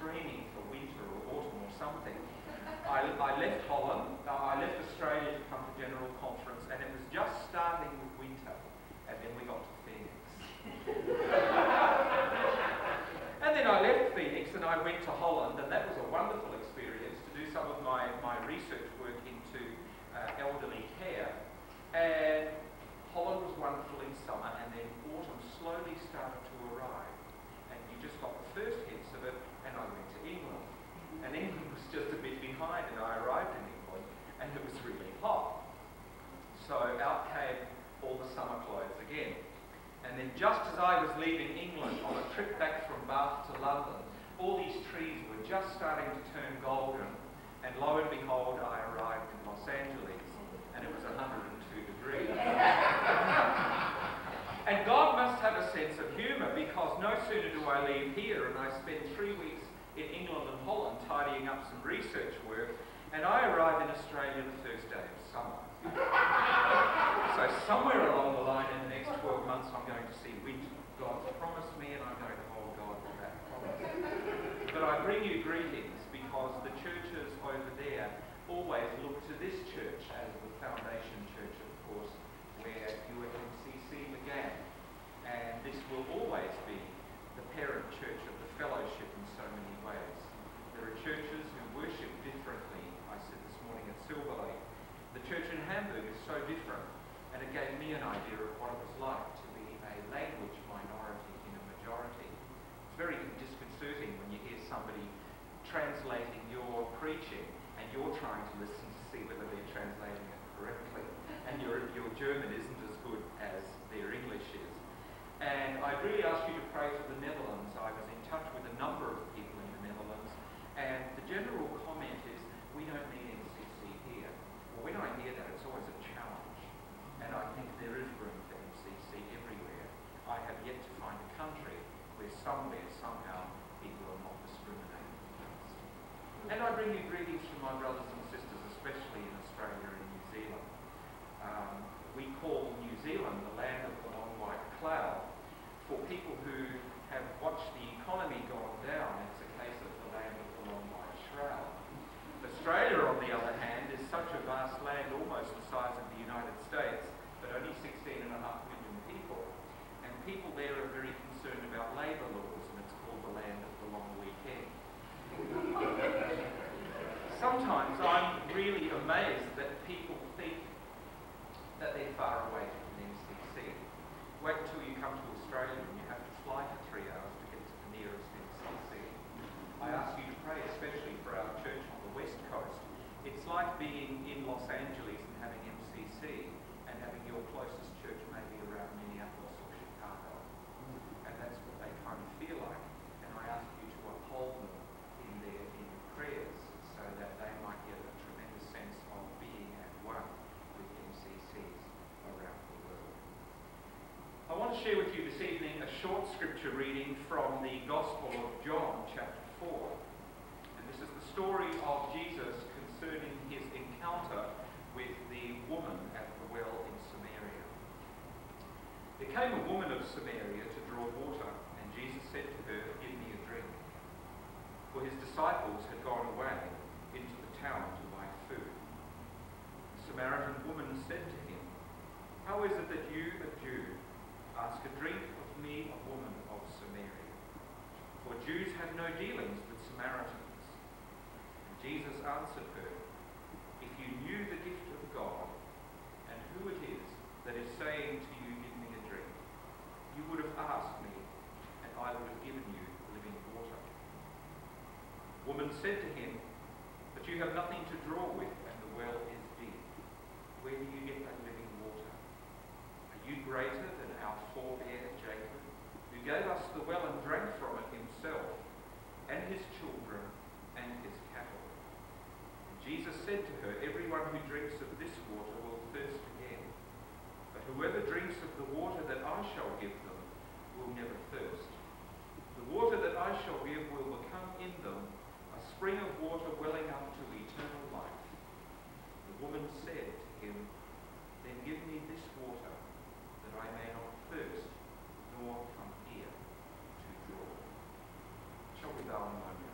screaming for winter or autumn or something. I left Holland, I left Australia to come to General Conference, and it was just starting with winter, and then we got to Phoenix. And then I left Phoenix and I went to Holland, and that was a wonderful experience to do some of my research work into elderly care. And Holland was wonderful in summer, and then autumn slowly started to arrive. And you just got the first hints of it, and I went to England. And England was just a bit behind, and I arrived in England, and it was really hot. So out came all the summer clothes again. And then just as I was leaving England on a trip back from Bath to London, all these trees were just starting to turn golden, and lo and behold, I arrived in Los Angeles, and it was 102 degrees. And God must have a sense of humour, because no sooner do I leave here and I spend 3 weeks in England and Holland tidying up some research work, and I arrive in Australia the first day of summer. So somewhere along the line in the next 12 months I'm going to see winter. God's promised me, and I'm going to hold God to that promise. But I bring you greetings because the churches over there always look to this church as the foundation church, of course, where UMCC began. And this will always be the parent church of the fellowship in so many ways. There are churches who worship differently. I said this morning at Silver Lake, the church in Hamburg is so different, and it gave me an idea of what it was like to be a language minority in a majority. It's very disconcerting when you hear somebody translating your preaching, and you're trying to listen to see whether they're translating it correctly, and your German isn't as good as their English is. And I'd really ask you to pray for the Netherlands. I was in touch with a number of people in the Netherlands, and the general comment is, we don't need MCC here. Well, when I hear that, it's always a challenge. And I think there is room for MCC everywhere. I have yet to find a country where somewhere, somehow, people are not discriminated against. And I bring you greetings from my brothers and sisters, especially in Australia and New Zealand. We call New Zealand the land of the long white cloud. For people who have watched the economy go down, it's a case of the land of the long white shroud. Australia, on the other hand, is such a vast land, almost the size of the United States, but only 16.5 million people. And people there are very concerned about labour laws, and it's called the land of the long weekend. Sometimes I'm really amazed that people think that they're far away from the MCC. Wait until you come to Australia and you have to fly for 3 hours to get to the nearest MCC. I ask you to pray especially for our church on the West Coast. It's like being in Los Angeles and having MCC and having your closest church maybe around Minneapolis or Chicago. And that's what they kind of feel like. And I ask you to uphold them in prayers so that they might get a tremendous sense of being at one with MCCs around the world. I want to share with you this evening a short scripture reading from the Gospel of John, chapter 4. And this is the story of Jesus concerning his encounter with the woman at the well in Samaria. There came a woman of Samaria to draw water, and Jesus said to her, "Give me a drink." For his disciples had gone away into the town to buy food. The Samaritan woman said to him, "How is it that you, a Jew, ask a drink of me, a woman of Samaria? For Jews have no dealings with Samaritans." And Jesus answered her, "If you knew the gift of God, and who it is that is saying to you, 'Give me a drink,' you would have asked me, and I would have given you living water." The woman said to him, "But you have nothing to draw with, and the well is deep. Where do you get that living water? Are you greater than our forebear Jacob, who gave us the well and drank from it himself, and his children, and his cattle?" And Jesus said to her, "Everyone who drinks of this water will thirst again. But whoever drinks of the water that I shall give them will never thirst. The water that I shall give will become in them a spring of water welling up to eternal life." The woman said to him, "Then give me this water, that I may not thirst, nor come here to draw." Shall we bow in one moment?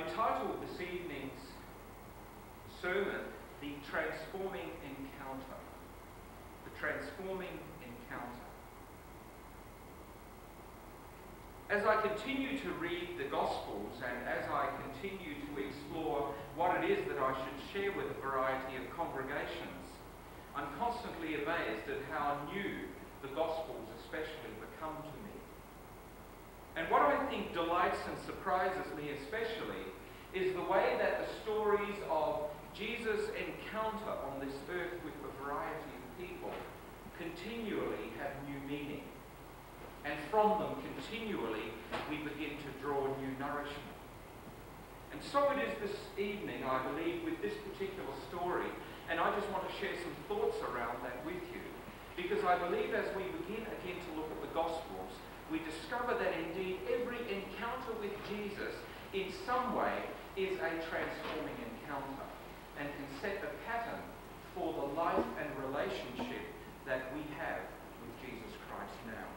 entitled this evening's sermon, The Transforming Encounter. The Transforming Encounter. As I continue to read the Gospels and as I continue to explore what it is that I should share with a variety of congregations, I'm constantly amazed at how new the Gospels especially become to me. And what I think delights and surprises me especially is the way that the stories of Jesus' encounter on this earth with a variety of people continually have new meaning. And from them continually we begin to draw new nourishment. And so it is this evening, I believe, with this particular story, and I just want to share some thoughts around that with you, because I believe as we begin again to look at the Gospels, we discover that indeed every encounter with Jesus in some way is a transforming encounter and can set the pattern for the life and relationship that we have with Jesus Christ now.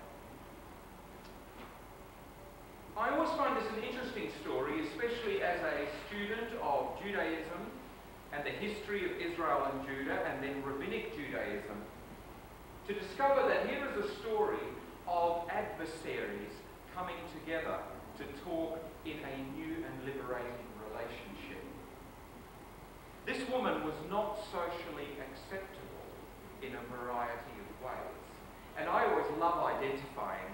I always find this an interesting story, especially as a student of Judaism and the history of Israel and Judah and then Rabbinic Judaism, to discover that here is a story of adversaries coming together to talk in a new and liberating relationship. This woman was not socially acceptable in a variety of ways. And I always love identifying